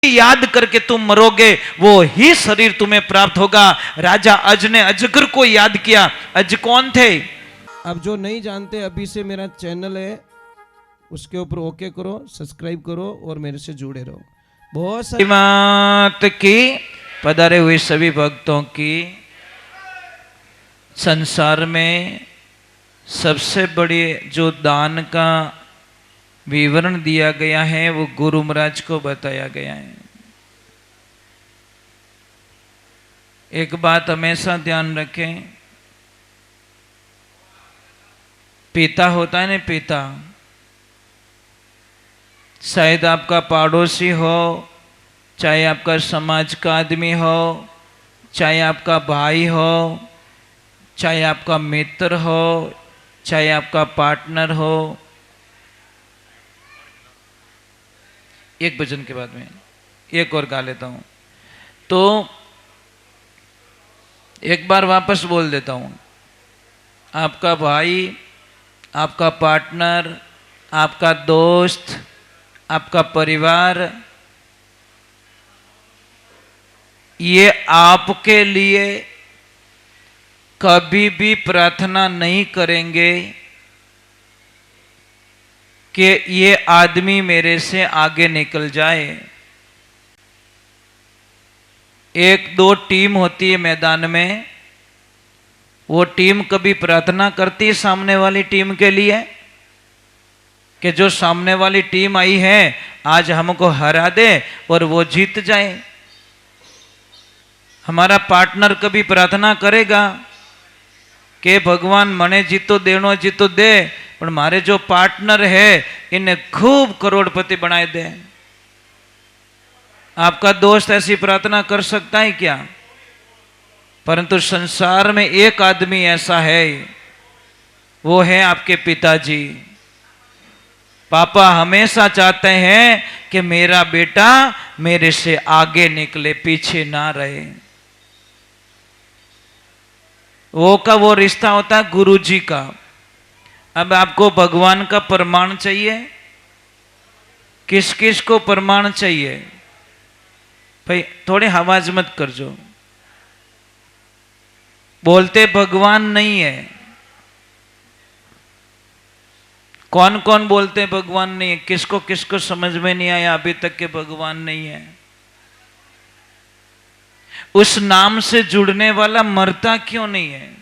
याद करके तुम मरोगे वो ही शरीर तुम्हें प्राप्त होगा। राजा अज ने अजगर को याद किया। अज कौन थे? अब जो नहीं जानते, अभी से मेरा चैनल है, उसके ऊपर ओके करो, सब्सक्राइब करो और मेरे से जुड़े रहो। बहुत सारी मात की पधारे हुए सभी भक्तों की। संसार में सबसे बड़ी जो दान का विवरण दिया गया है वो गुरु महाराज को बताया गया है। एक बात हमेशा ध्यान रखें, पिता होता है ना, पिता, शायद आपका पड़ोसी हो, चाहे आपका समाज का आदमी हो, चाहे आपका भाई हो, चाहे आपका मित्र हो, चाहे आपका पार्टनर हो। एक भजन के बाद में एक और गा लेता हूं, तो एक बार वापस बोल देता हूं। आपका भाई, आपका पार्टनर, आपका दोस्त, आपका परिवार, ये आपके लिए कभी भी प्रार्थना नहीं करेंगे कि ये आदमी मेरे से आगे निकल जाए। एक दो टीम होती है मैदान में, वो टीम कभी प्रार्थना करती है सामने वाली टीम के लिए कि जो सामने वाली टीम आई है आज हमको हरा दे और वो जीत जाए। हमारा पार्टनर कभी प्रार्थना करेगा कि भगवान मने जीतो देनो जीतो दे, पर मारे जो पार्टनर है इन्हें खूब करोड़पति बनाए दे। आपका दोस्त ऐसी प्रार्थना कर सकता है क्या? परंतु संसार में एक आदमी ऐसा है, वो है आपके पिताजी। पापा हमेशा चाहते हैं कि मेरा बेटा मेरे से आगे निकले, पीछे ना रहे। वो का वो रिश्ता होता है गुरुजी का। अब आपको भगवान का प्रमाण चाहिए, किस किस को प्रमाण चाहिए? भाई थोड़ी आवाज मत कर, जो बोलते भगवान नहीं है। कौन कौन बोलते भगवान नहीं है? किसको किसको समझ में नहीं आया अभी तक के भगवान नहीं है? उस नाम से जुड़ने वाला मरता क्यों नहीं है?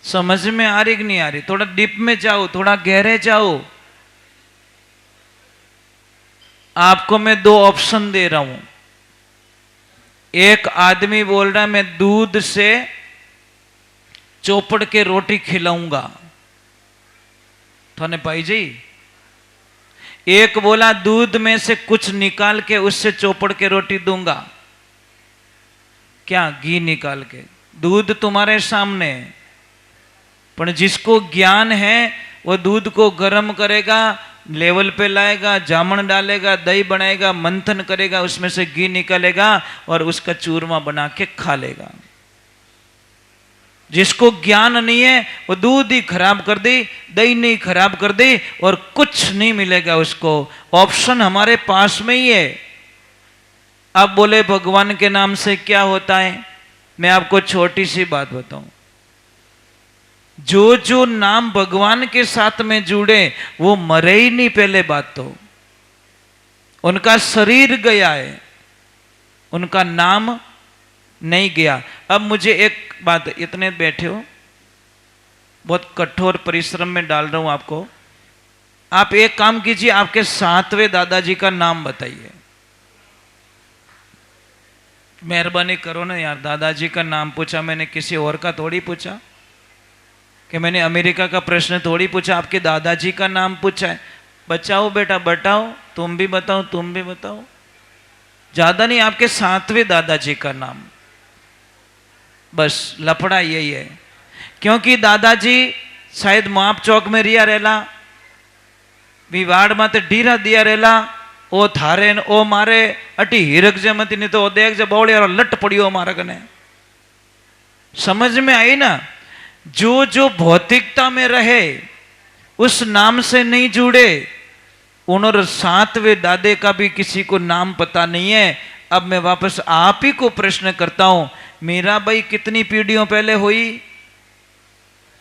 समझ में आ रही कि नहीं आ रही? थोड़ा डीप में जाओ, थोड़ा गहरे जाओ। आपको मैं दो ऑप्शन दे रहा हूं। एक आदमी बोल रहा है मैं दूध से चौपड़ के रोटी खिलाऊंगा थाने भाई जी। एक बोला दूध में से कुछ निकाल के उससे चौपड़ के रोटी दूंगा। क्या? घी निकाल के। दूध तुम्हारे सामने है, पर जिसको ज्ञान है वो दूध को गर्म करेगा, लेवल पे लाएगा, जामन डालेगा, दही बनाएगा, मंथन करेगा, उसमें से घी निकलेगा और उसका चूरमा बना के खा लेगा। जिसको ज्ञान नहीं है वो दूध ही खराब कर दे, दही नहीं खराब कर दे और कुछ नहीं मिलेगा उसको। ऑप्शन हमारे पास में ही है। अब बोले भगवान के नाम से क्या होता है? मैं आपको छोटी सी बात बताऊं। जो जो नाम भगवान के साथ में जुड़े वो मरे ही नहीं। पहले बात तो उनका शरीर गया है, उनका नाम नहीं गया। अब मुझे एक बात, इतने बैठे हो, बहुत कठोर परिश्रम में डाल रहा हूं आपको। आप एक काम कीजिए, आपके 7वें दादाजी का नाम बताइए। मेहरबानी करो ना यार, दादाजी का नाम पूछा मैंने, किसी और का थोड़ी पूछा, कि मैंने अमेरिका का प्रश्न थोड़ी पूछा, आपके दादाजी का नाम पूछा है। बचाओ बेटा बताओ, तुम भी बताओ, तुम भी बताओ। ज्यादा नहीं, आपके 7वें दादाजी का नाम। बस लफड़ा यही है, क्योंकि दादाजी शायद माप चौक में रिया रेला, विवाड़ में ढीरा दिया रेला, ओ थारे ओ मारे अटी हिरक जे मती, नहीं तो देख जे बौड़ी और लट पड़ियो मारा कने। समझ में आई ना? जो जो भौतिकता में रहे, उस नाम से नहीं जुड़े, उन्होंने 7वें दादे का भी किसी को नाम पता नहीं है। अब मैं वापस आप ही को प्रश्न करता हूं, मीराबाई कितनी पीढ़ियों पहले हुई?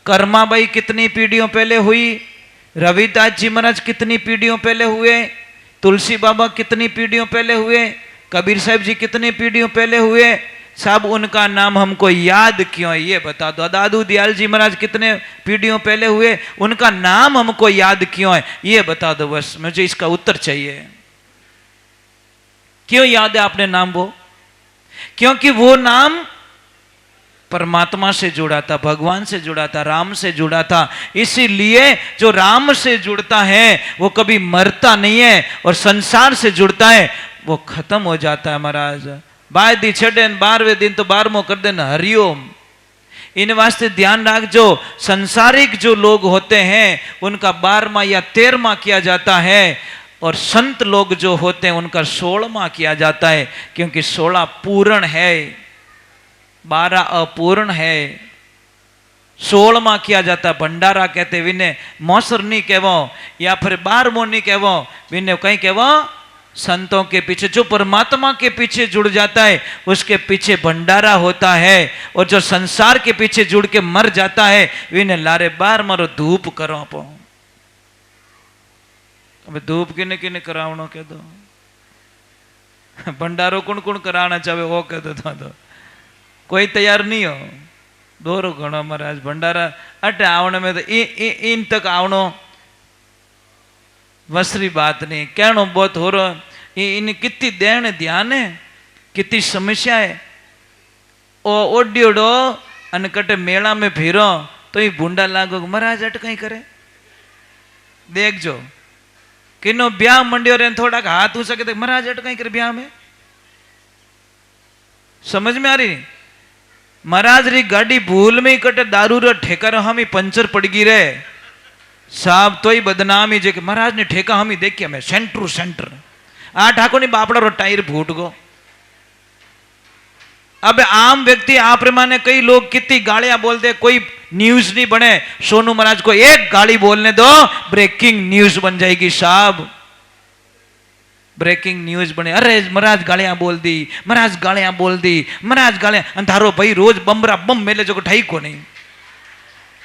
कर्माबाई कितनी पीढ़ियों पहले हुई? रविदास जी महाराज कितनी पीढ़ियों पहले हुए? तुलसी बाबा कितनी पीढ़ियों पहले हुए? कबीर साहब जी कितनी पीढ़ियों पहले हुए? सब उनका नाम हमको याद क्यों है ये बता दो। दादू दयाल जी महाराज कितने पीढ़ियों पहले हुए, उनका नाम हमको याद क्यों है ये बता दो, बस मुझे इसका उत्तर चाहिए। क्यों याद है आपने नाम वो? क्योंकि वो नाम परमात्मा से जुड़ा था, भगवान से जुड़ा था, राम से जुड़ा था। इसीलिए जो राम से जुड़ता है वो कभी मरता नहीं है, और संसार से जुड़ता है वो खत्म हो जाता है महाराज। बाय दी छठे 12वें दिन तो 12वां कर देना हरिओम। इन वास्ते ध्यान रख, जो संसारिक जो लोग होते हैं उनका 12वां या 13वां किया जाता है, और संत लोग जो होते हैं उनका 16वां किया जाता है, क्योंकि 16 पूर्ण है, 12 अपूर्ण है। 16वां किया जाता है भंडारा कहते विने मौसर नहीं कहवो, या फिर 12वां नहीं कहवो विने कहीं कहवो संतों के पीछे। जो परमात्मा के पीछे जुड़ जाता है उसके पीछे भंडारा होता है, और जो संसार के पीछे जुड़ के मर जाता है विने लारे 12 मारो धूप करो पो। अब धूप किने किने करावनो कह दो, भंडारो कौन कौन कराना चाहे वो कह दो, तो कोई तैयार नहीं हो। दोरो घणो महाराज भंडारा अटे आवने में तो इन तक आवनो वसरी बात नहीं, कहनो बहुत हो रहा। इन कितनी देन ध्यान है, कितनी समस्या है। ओ ओडियोडो अनकटे मेला में फिरो तो ये भूंडा लागो महाराज अट कहीं करे। देख जो किनो ब्याह मंडियो रे थोड़ा हाथ हो सके महाराज अट कहीं करे ब्याह में, समझ में आ रही? महाराज री गाड़ी भूल में कटे दारू रे ठेका रो हम पंचर पड़ गई रे साहब, तो ही बदनामी जे महाराज ने ठेका हम ही देखिए मैं सेंटर आ ठाकुर नहीं बापड़ा रो टायर फूट गो। अब आम व्यक्ति आप माने कई लोग कितनी गालियां बोलते, कोई न्यूज नहीं बने। सोनू महाराज को एक गाली बोलने दो ब्रेकिंग न्यूज बन जाएगी साहब, ब्रेकिंग न्यूज बने। अरे महाराज गालियां बोल दी, महाराज गालियां बोल दी, महाराज गालियां। अंधारो भाई रोज बमरा बम मेले जो ठाई को नहीं।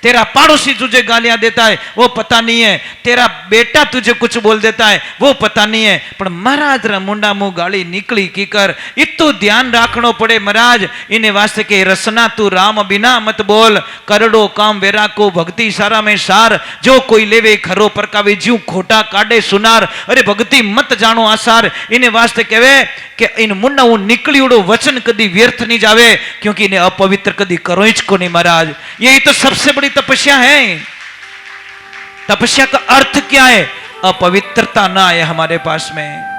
तेरा पड़ोसी तुझे गालियां देता है वो पता नहीं है, तेरा बेटा तुझे कुछ बोल देता है वो पता नहीं है, पर महाराज रा मुंडा मुंह गाली निकली की कर इतो ध्यान रखनो पड़े महाराज। इन्हें वास्ते के रसना तू राम बिना मत बोल, करोड़ो काम वेरा को भक्ति सारा में सार, जो कोई लेवे खरो परकावे ज्यू खोटा काटे सुनार। अरे भक्ति मत जानो आसार। इन्हें वास्ते कहे कि इन मुंडा वो निकली उड़ो वचन कदी व्यर्थ नहीं जावे, क्योंकि इन्हें अपवित्र कदी करो को नहीं महाराज। यही तो सबसे बड़ी तपस्या है। तपस्या का अर्थ क्या है? अपवित्रता ना आए हमारे पास में।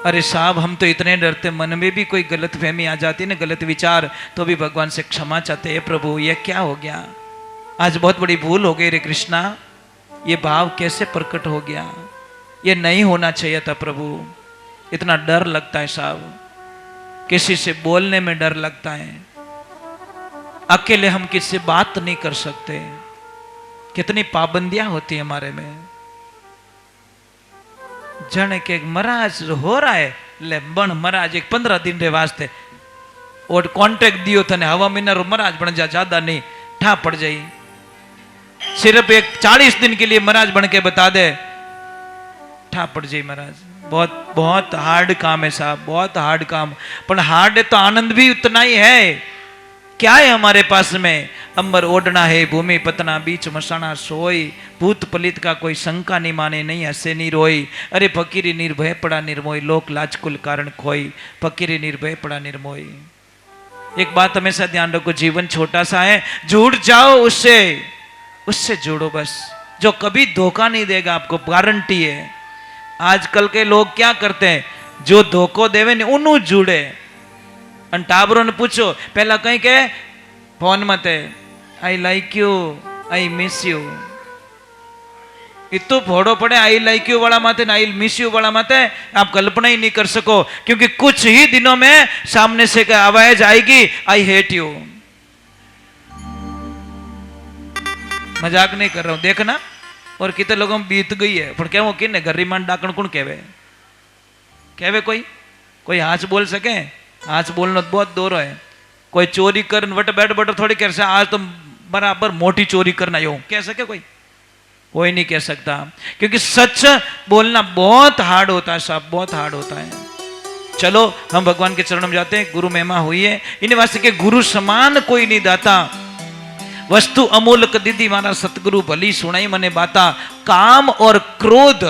अरे साहब हम तो इतने डरते, मन में भी कोई गलत फहमी आ जाती ना, गलत विचार, तो भी भगवान से क्षमा चाहते हैं, प्रभु ये क्या हो गया, आज बहुत बड़ी भूल हो गई रे कृष्णा, ये भाव कैसे प्रकट हो गया, ये नहीं होना चाहिए था प्रभु। इतना डर लगता है साहब, किसी से बोलने में डर लगता है, अकेले हम किसी से बात नहीं कर सकते, कितनी पाबंदियां होती है हमारे में। जन के महाराज हो रहा है ले बन महाराज एक 15 दिन रे वास्ते और कॉन्ट्रैक्ट दियो तने हवा महीना रो महाराज बन जा, ज्यादा नहीं ठा पड़ जाई। सिर्फ एक 40 दिन के लिए महाराज बन के बता दे, ठा पड़ जाई महाराज। बहुत बहुत हार्ड काम है साहब, बहुत हार्ड काम। पर हार्ड है तो आनंद भी उतना ही है। क्या है हमारे पास में? अंबर ओढ़ना है, भूमि पतना बीच मसाना सोई, भूत पलित का कोई शंका नहीं माने, नहीं हसे नहीं रोई। अरे फकीरी निर्भय पड़ा निर्मोही, लोक लाज कुल कारण खोई, फकीरी निर्भय पड़ा निर्मोही। एक बात हमेशा ध्यान रखो, जीवन छोटा सा है, जुड़ जाओ उससे, उससे जुड़ो बस, जो कभी धोखा नहीं देगा आपको, गारंटी है। आजकल के लोग क्या करते हैं, जो धोखो देवे ने उन्हों जुड़े। टाबरों ने पूछो पहला कहीं के फोन मत I like you, I miss you, इतो फोड़ो पड़े आई लाइक यू वाला माते, आई मिस यू वाला माते, आप कल्पना ही नहीं कर सको। क्योंकि कुछ ही दिनों में सामने से आवाज आएगी आई हेट यू। मजाक नहीं कर रहा हूं, देखना और कितने लोगों में बीत गई है पर कहूँ कि गरीमान डाकण कौन कहवे कोई हाथ बोल सके? हाथ बोलना तो बहुत दूर है। कोई चोरी कर वट बैठ बैठ थोड़ी कह सकता आज तो बराबर मोटी चोरी करना यूं कह सके? कोई नहीं कह सकता, क्योंकि सच बोलना बहुत हार्ड होता है साहब, बहुत हार्ड होता है। चलो हम भगवान के चरणों में जाते हैं। गुरु महिमा हुई है इन वास्ते के गुरु समान कोई नहीं दाता, वस्तु अमूल्य दीदी मारा सतगुरु भली सुनाई मने बाता। काम और क्रोध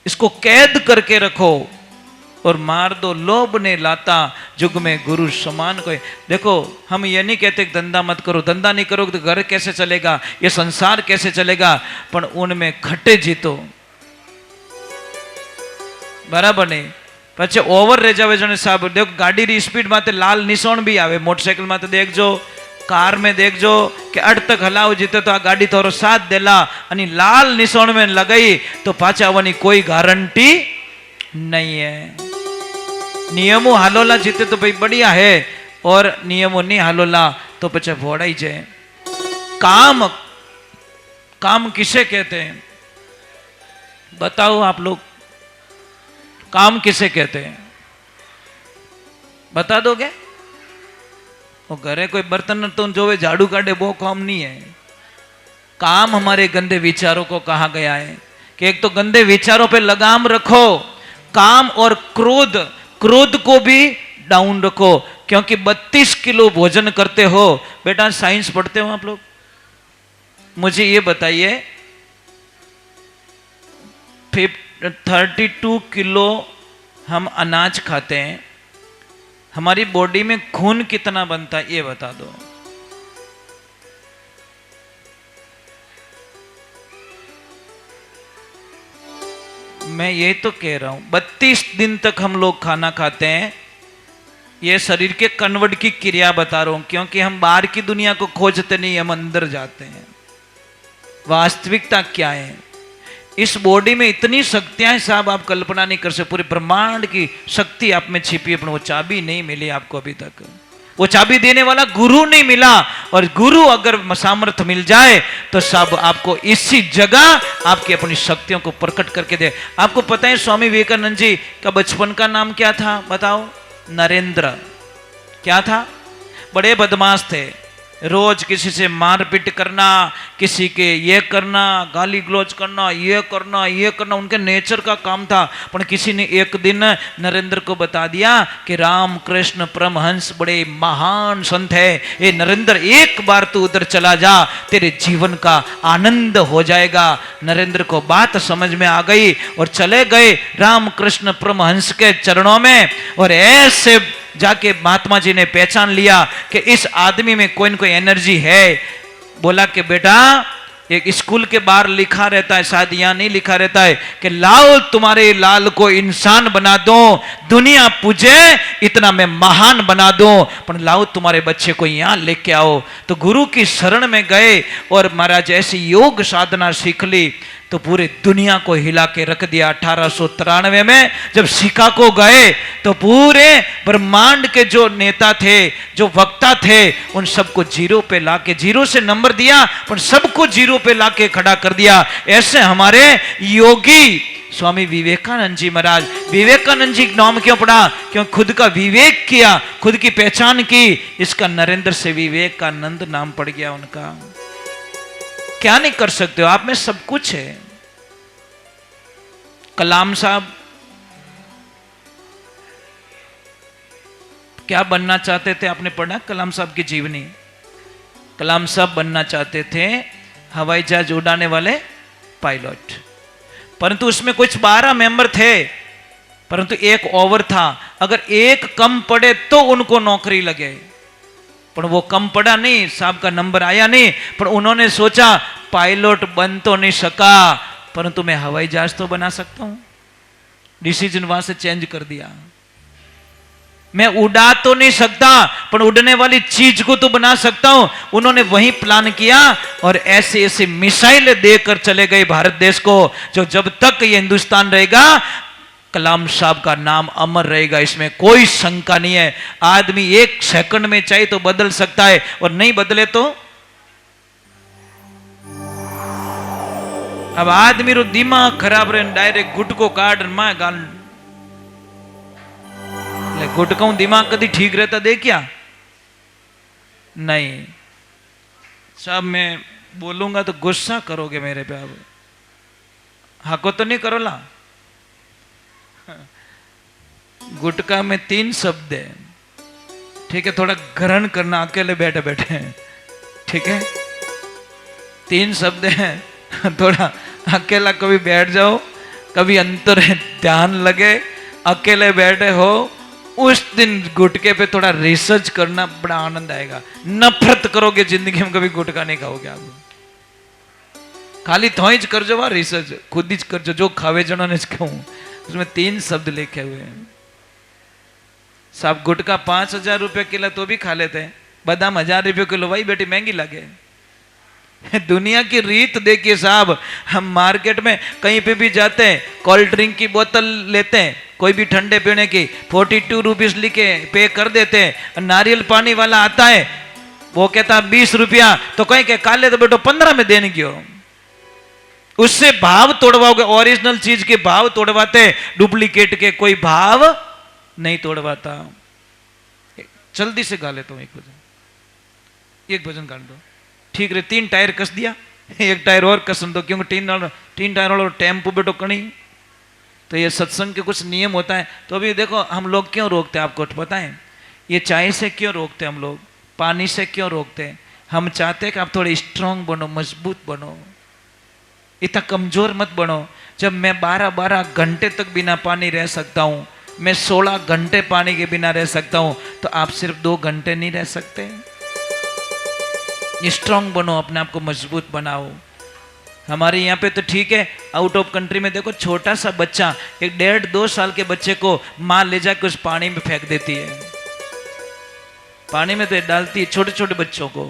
इसको कैद करके रखो और मार दो लोभ ने लाता, जुग में गुरु समान कोई। देखो हम ये नहीं कहते कि धंधा मत करो, धंधा नहीं करोगे तो घर कैसे चलेगा, ये संसार कैसे चलेगा, पर उनमें खटे जीतो बराबर नहीं। पचे ओवर रह जावे जने साहब। देखो गाड़ी री स्पीड माते लाल निशान भी आवे, मोटरसाइकिल माते देखजो, कार में देखजो कि अड़ तक हलाव जीते तो आ गाड़ी थोड़ो साथ देला अनि लाल निशान में लगाई तो पाछा आवनी कोई गारंटी नहीं है। नियमों हालोला जीते तो भाई बढ़िया है, और नियमों नहीं हालोला तो पचे फोड़ाई जाए। काम किसे कहते हैं बताओ आप लोग? काम किसे कहते हैं बता दोगे? वो घरे कोई बर्तन तो जो वे झाड़ू काटे वो काम नहीं है। काम हमारे गंदे विचारों को कहा गया है कि एक तो गंदे विचारों पे लगाम रखो, काम और क्रोध को भी डाउन रखो, क्योंकि 32 किलो भोजन करते हो। बेटा साइंस पढ़ते हो आप लोग? मुझे ये बताइए 32 किलो हम अनाज खाते हैं, हमारी बॉडी में खून कितना बनता है ये बता दो। मैं ये तो कह रहा हूं 32 दिन तक हम लोग खाना खाते हैं। ये शरीर के कन्वर्ट की क्रिया बता रहा हूं, क्योंकि हम बाहर की दुनिया को खोजते नहीं, हम अंदर जाते हैं। वास्तविकता क्या है? इस बॉडी में इतनी शक्तियां हैं साहब, आप कल्पना नहीं कर सकते। पूरे ब्रह्मांड की शक्ति आप में छिपी है, पर वो चाबी नहीं मिली आपको अभी तक। वो चाबी देने वाला गुरु नहीं मिला, और गुरु अगर सामर्थ्य मिल जाए तो सब आपको इसी जगह आपकी अपनी शक्तियों को प्रकट करके दे। आपको पता है स्वामी विवेकानंद जी का बचपन का नाम क्या था बताओ? नरेंद्र। क्या था? बड़े बदमाश थे, रोज किसी से मारपीट करना, किसी के ये करना, गाली गलौज करना, ये करना उनके नेचर का काम था। पर किसी ने एक दिन नरेंद्र को बता दिया कि रामकृष्ण परमहंस बड़े महान संत है, ये नरेंद्र एक बार तू उधर चला जा, तेरे जीवन का आनंद हो जाएगा। नरेंद्र को बात समझ में आ गई और चले गए रामकृष्ण परमहंस के चरणों में, और ऐसे जाके महात्मा जी ने पहचान लिया कि इस आदमी में कोई न कोई एनर्जी है। बोला कि बेटा एक स्कूल के बाहर लिखा रहता है, शायद यहां नहीं लिखा रहता है, कि लाओ तुम्हारे लाल को इंसान बना दो, दुनिया पूजे इतना मैं महान बना दो, पर लाओ तुम्हारे बच्चे को यहां लेके आओ। तो गुरु की शरण में गए और महाराज ऐसी योग साधना सीख ली तो पूरे दुनिया को हिला के रख दिया। 1893 में जब शिकागो गए तो पूरे ब्रह्मांड के जो नेता थे, जो वक्ता थे, उन सबको जीरो पे लाके, जीरो से नंबर दिया पर सबको जीरो पे लाके खड़ा कर दिया। ऐसे हमारे योगी स्वामी विवेकानंद जी महाराज, विवेकानंद जी नाम क्यों पड़ा? क्योंकि खुद का विवेक किया, खुद की पहचान की, इसका नरेंद्र से विवेकानंद नाम पड़ गया उनका। क्या नहीं कर सकते हो, आप में सब कुछ है। कलाम साहब क्या बनना चाहते थे? आपने पढ़ा कलाम साहब की जीवनी? कलाम साहब बनना चाहते थे हवाई जहाज उड़ाने वाले पायलट, परंतु उसमें कुछ 12 मेंबर थे, परंतु एक ओवर था, अगर एक कम पड़े तो उनको नौकरी लगे। पर वो कम पड़ा नहीं, साहब का नंबर आया नहीं, पर उन्होंने सोचा पायलट बन तो नहीं सका, परंतु मैं हवाई जहाज तो बना सकता हूं। डिसीजन वहां से चेंज कर दिया। मैं उड़ा तो नहीं सकता, पर उड़ने वाली चीज को तो बना सकता हूं। उन्होंने वही प्लान किया और ऐसे ऐसे मिसाइल देकर चले गए भारत देश को, जो जब तक ये हिंदुस्तान रहेगा कलाम साहब का नाम अमर रहेगा, इसमें कोई शंका नहीं है। आदमी एक सेकंड में चाहे तो बदल सकता है, और नहीं बदले तो अब आदमी रो दिमाग खराब रहे डायरेक्ट गुटको काट मां गाल गुटका दिमाग कभी ठीक रहता दे क्या नहीं। सब मैं बोलूंगा तो गुस्सा करोगे मेरे पे। अब हाको तो नहीं करो ला। गुटका में 3 शब्द है, ठीक है, थोड़ा ग्रहण करना अकेले बैठे बैठे, ठीक है, 3 शब्द है, थोड़ा अकेला कभी बैठ जाओ, कभी अंतर ध्यान लगे, अकेले बैठे हो, उस दिन गुटके पे थोड़ा रिसर्च करना, बड़ा आनंद आएगा। नफरत करोगे जिंदगी में, कभी गुटका नहीं खाओगे आप। खाली थोड़ी कर जो रिसर्च खुद ही कर जो खावे जना ने कहूं, उसमें 3 शब्द लिखे हुए हैं। साहब गुटका 5,000 रुपए किलो तो भी खा लेते हैं, बादाम 1,000 रुपए किलो, भाई बेटी महंगी लगे। दुनिया की रीत देखिए साहब, हम मार्केट में कहीं पे भी जाते हैं, कोल्ड ड्रिंक की बोतल लेते हैं, कोई भी ठंडे पीने की, 42 रुपीस लिखे पे कर देते हैं। नारियल पानी वाला आता है, वो कहता 20 रुपया, तो कहीं के काले तो बेटो 15 में देने की हो। उससे भाव तोड़वाओगे, ओरिजिनल चीज के भाव तोड़वाते, डुप्लीकेट के कोई भाव नहीं तोड़वाता। जल्दी से गा लेता हूं एक भजन गा दो, ठीक रे। 3 टायर कस दिया, 1 टायर और कसम दो, क्योंकि 3 टायर वाला टेम्पो बेटो कणी। तो ये सत्संग के कुछ नियम होता है। तो अभी देखो हम लोग क्यों रोकते हैं, आपको पता है? ये चाय से क्यों रोकते हम लोग, पानी से क्यों रोकते हैं? हम चाहते हैं कि आप थोड़े स्ट्रांग बनो, मजबूत बनो, इतना कमजोर मत बनो। जब मैं 12-12 घंटे तक बिना पानी रह सकता हूं, मैं 16 घंटे पानी के बिना रह सकता हूं, तो आप सिर्फ 2 घंटे नहीं रह सकते? स्ट्रांग बनो, अपने आप को मजबूत बनाओ। हमारे यहाँ पे तो ठीक है, आउट ऑफ कंट्री में देखो, छोटा सा बच्चा, 1.5-2 साल के बच्चे को माँ ले जाकर उस पानी में फेंक देती है। पानी में तो डालती है छोटे छोटे बच्चों को।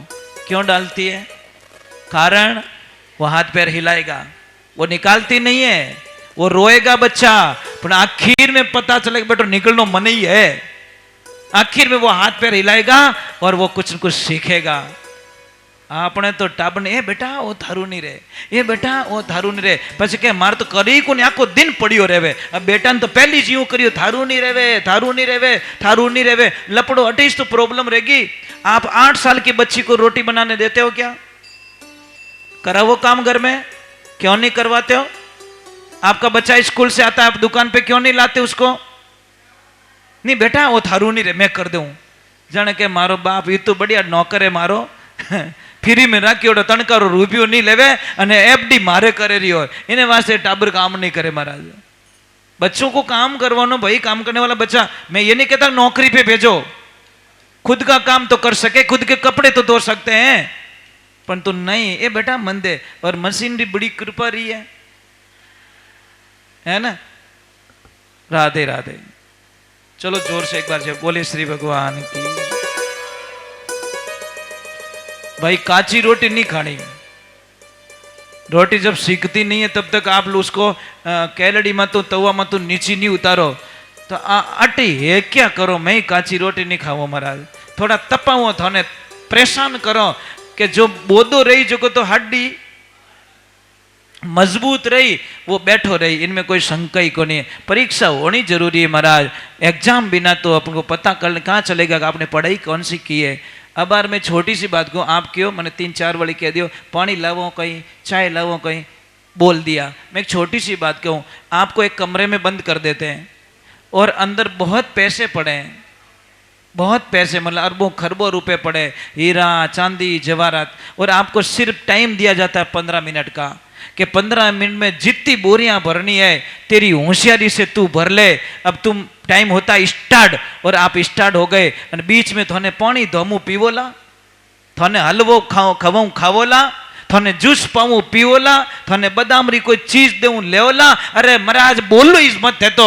क्यों डालती है? कारण वो हाथ पैर हिलाएगा, वो निकालती नहीं है, वो रोएगा बच्चा, पर आखिर में पता चलेगा बेटो निकलना मन ही है। आखिर में वो हाथ पैर हिलाएगा और वो कुछ न कुछ सीखेगा। आपने तो टाबने ए बेटा वो थारू नहीं रहे, ये बेटा वो थारू नहीं रहे, પછી કે માર તો કરી કોને આખો दिन પડ્યો રહેવે। अब बेटा ने तो पहली जीव करियो, थारू नहीं रहवे, थारू नहीं रहवे, थारू नहीं रहवे, लपड़ो अटीस तो प्रॉब्लम रहेगी। आप 8 साल की बच्ची को रोटी बनाने देते हो क्या? करावो काम घर में, क्यों नहीं करवाते हो? आपका बच्चा स्कूल से आता है, आप दुकान पे क्यों नहीं लाते उसको? नहीं बेटा वो थारू नहीं रहे, मैं कर दूं। जाने के मारो बाप ये तो बढ़िया नौकर है मारो, फ्री में राखी तणकारो रूपियो नहीं लेवे अने एफडी मारे करे रही हो, इन्हें वास्ते टाबर काम नहीं करे। महाराज बच्चों को काम करवानो भाई, काम करने वाला बच्चा, मैं ये नहीं कहता नौकरी पे भेजो, खुद का काम तो कर सके, खुद के कपड़े तो धो सकते हैं, पर तो नहीं ये बेटा मन दे। और मशीनरी बड़ी कृपा रही है ना। राधे राधे। चलो जोर से एक बार जब बोले श्री भगवान की। भाई काची रोटी नहीं खानी, रोटी जब सीखती नहीं है तब तक आप उसको कैलड़ी में तो तवा में तो नीचे नहीं उतारो, तो अटी है क्या करो, मैं काची रोटी नहीं खाऊं महाराज। थोड़ा तपाओ, थाने परेशान करो कि जो बोधो रही जो तो हड्डी मजबूत रही, वो बैठो रही, इनमें कोई शंका ही को नहीं है। परीक्षा होनी जरूरी है महाराज, एग्जाम बिना तो आपको पता कर कहाँ चलेगा कि आपने पढ़ाई कौन सी की है। अब बार मैं छोटी सी बात कहूँ, आप क्यों मैंने 3-4 वाली कह दियो, पानी लावो कहीं, चाय लावो कहीं, बोल दिया। मैं एक छोटी सी बात कहूँ, आपको एक कमरे में बंद कर देते हैं और अंदर बहुत पैसे पड़े हैं, बहुत पैसे मतलब अरबों खरबों रुपए पड़े, हीरा चांदी जवाहरात, और आपको सिर्फ टाइम दिया जाता है 15 मिनट का, कि 15 मिनट में जितनी बोरियां भरनी है तेरी होशियारी से तू भर ले। अब तुम टाइम होता है स्टार्ट, और आप स्टार्ट हो गए, और बीच में थोने पानी धोमू पीवोला, थोने हलवो खवाऊं खावोला, थोने जूस पाऊं पीवोला, थोने बादाम री कोई चीज देऊं लेवला। अरे महाराज बोलो इस मत है तो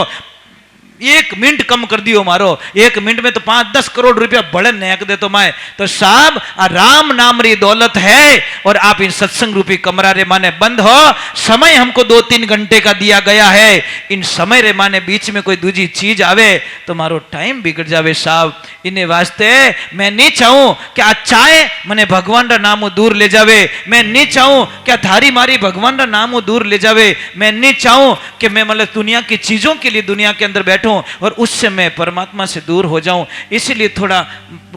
एक मिनट कम कर दियो मारो, एक मिनट में तो 5-10 करोड़ रुपया बड़े नेक दे तो मैं तो साहब राम नाम री दौलत है और आप इन सत्संग रूपी कमरा रे माने बंद हो। समय हमको 2-3 घंटे का दिया गया है, इन समय रे माने बीच में कोई दूसरी चीज आवे तो मारो टाइम बिगड़ जावे साहब। इन्हें वास्ते मैं नहीं चाहूं कि आ चाहे मने भगवान रा नाम दूर ले जावे, मैं नहीं चाहूं कि थारी मारी भगवान रा नाम दूर ले जावे, मैं नहीं चाहूं कि मैं मतलब दुनिया की चीजों के लिए दुनिया के अंदर बैठूं और उससे मैं परमात्मा से दूर हो जाऊं। इसीलिए थोड़ा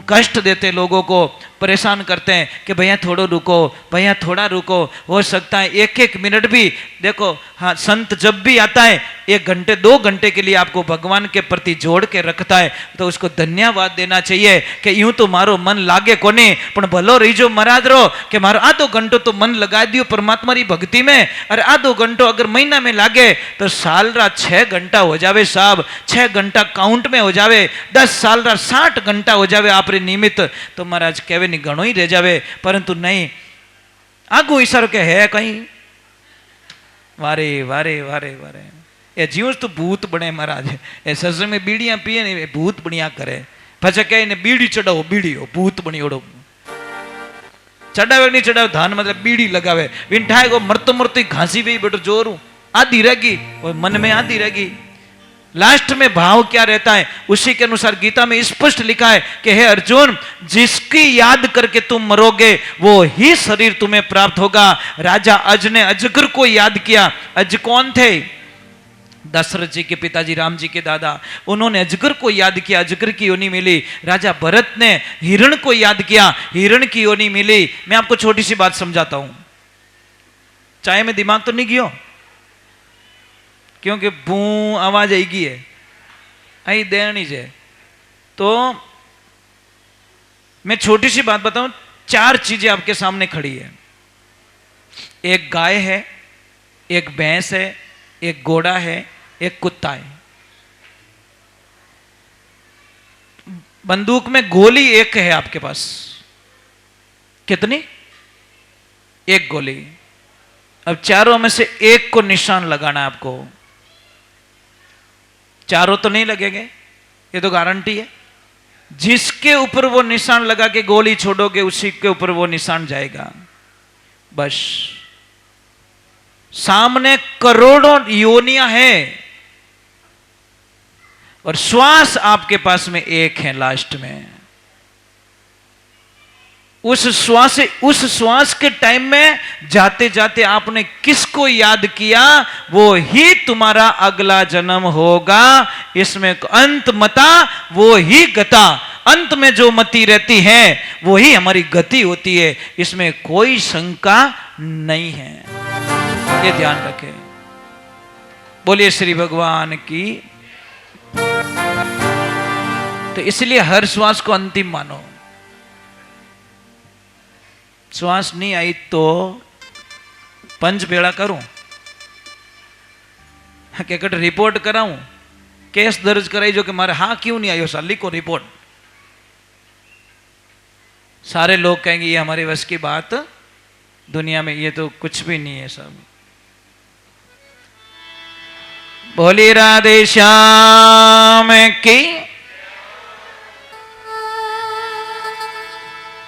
कष्ट देते लोगों को, परेशान करते हैं कि भैया थोड़ा रुको, भैया थोड़ा रुको। हो सकता है 1-1 मिनट भी देखो, हाँ संत जब भी आता है 1 घंटे 2 घंटे के लिए आपको भगवान के प्रति जोड़ के रखता है तो उसको धन्यवाद देना चाहिए कि यूं तो मारो मन लागे कोने पण भलो रहीजो महाराज रो कि मारो आधो घंटो तो मन लगा दियो परमात्मा री भक्ति में। अरे आधो घंटो अगर महीना में लागे तो साल रा 6 घंटा हो जावे साहब, 6 घंटा काउंट में हो जावे, 10 साल रा 60 घंटा हो जावे आपरे निमित्त तो महाराज कहवे घणो ही रह जावे। परंतु नहीं, आगू ईश्वर के है कहीं वारे वारे वारे वारे ए जीवस तो भूत बने महाराज। ए सत्संग में बीड़ियां पिए ने भूत बनिया करे, पछे कहे ने बीड़ी चढ़ाओ बीड़ी हो भूत बनी ओड़ो चढ़ावे नहीं चढ़ावे धान मतलब बीड़ी लगावे विन ठाए को मरतो मरतो घासी भी बेटो जोरू आधी रहेगी और मन में आधी रहेगी। लास्ट में भाव क्या रहता है उसी के अनुसार गीता में स्पष्ट लिखा है कि हे अर्जुन, जिसकी याद करके तुम मरोगे वो ही शरीर तुम्हें प्राप्त होगा। राजा अज ने अजगर को याद किया। अज कौन थे? दशरथ जी के पिताजी, राम जी के दादा, उन्होंने अजगर को याद किया, अजगर की योनि मिली। राजा भरत ने हिरण को याद किया, हिरण की योनि मिली। मैं आपको छोटी सी बात समझाता हूं, चाय में दिमाग तो नहीं गयो क्योंकि बू आवाज आएगी है आई देनी है। तो मैं छोटी सी बात बताऊं, 4 चीजें आपके सामने खड़ी है। एक गाय है, एक भैंस है, एक घोड़ा है, एक कुत्ता है। बंदूक में गोली एक है आपके पास, कितनी? एक गोली। अब चारों में से एक को निशान लगाना है आपको। चारों तो नहीं लगेंगे, ये तो गारंटी है। जिसके ऊपर वो निशान लगा के गोली छोड़ोगे उसी के ऊपर वो निशान जाएगा। बस सामने करोड़ों योनियां हैं और श्वास आपके पास में एक है लास्ट में। उस श्वास के टाइम में जाते जाते आपने किसको याद किया वो ही तुम्हारा अगला जन्म होगा। इसमें अंत मता वो ही गता, अंत में जो मति रहती है वो ही हमारी गति होती है, इसमें कोई शंका नहीं है, ये ध्यान रखें। बोलिए श्री भगवान की। तो इसलिए हर श्वास को अंतिम मानो। श्वास नहीं आई तो पंच बेड़ा करूं, हकीकत रिपोर्ट कराऊं, केस दर्ज कराई जो कि मारे हाँ क्यों नहीं आयो साली को रिपोर्ट। सारे लोग कहेंगे ये हमारे वश की बात दुनिया में, ये तो कुछ भी नहीं है सब। बोली राधे श्याम की।